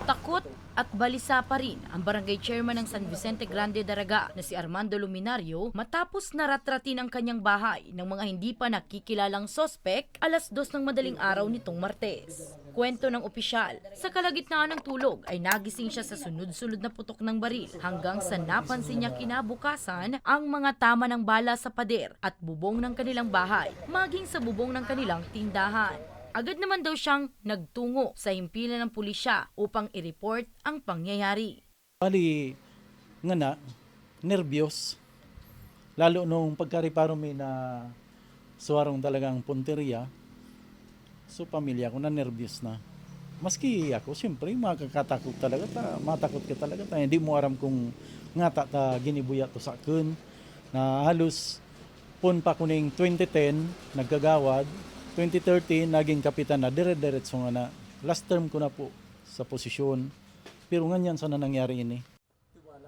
Takot at balisa pa rin ang barangay chairman ng San Vicente Grande Daraga na si Armando Luminario matapos naratratin ang kanyang bahay ng mga hindi pa nakikilalang sospek 2:00 ng madaling araw nitong Martes. Kwento ng opisyal, sa kalagitnaan ng tulog ay nagising siya sa sunod-sunod na putok ng baril hanggang sa napansin niya kinabukasan ang mga tama ng bala sa pader at bubong ng kanilang bahay, maging sa bubong ng kanilang tindahan. Agad naman daw siyang nagtungo sa himpilan ng pulisya upang i-report ang pangyayari. Bali, nga na, nervyos. Lalo nung pagkariparo may na suwarong talagang punteriya, so pamilya ko na nervyos na. Maski ako, siyempre, makakatakot talaga ta, matakot ka talaga ta. Hindi mo aram kung nga ta ginibuya to sa akin, na halos pun pa kuning 2010, nagkagawad, 2013, naging kapitan na, dire-diretso nga na. Last term ko na po sa posisyon. Pero ganyan sana nangyari ini.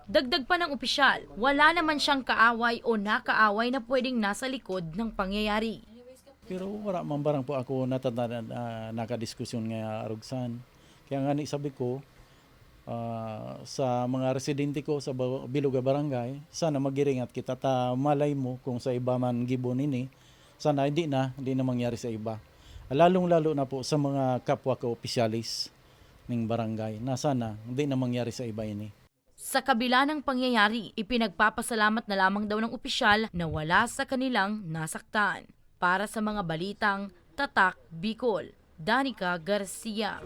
Dagdag pa ng opisyal, wala naman siyang kaaway o nakaaway na pwedeng nasa likod ng pangyayari. Pero wala man barang po ako natatanda na nakadiskusyon nga arugsan. Kaya nga ni sabi ko, sa mga residente ko sa Biluga Barangay, sana magiringat kita ta malay mo kung sa iba man gibon ini. Sana hindi na mangyari sa iba. Lalong-lalo na po sa mga kapwa ko opisyalis ng barangay na sana hindi na mangyari sa iba ini. Sa kabila ng pangyayari, ipinagpapasalamat na lamang daw ng opisyal na wala sa kanilang nasaktan. Para sa mga balitang Tatak Bicol, Danica Garcia.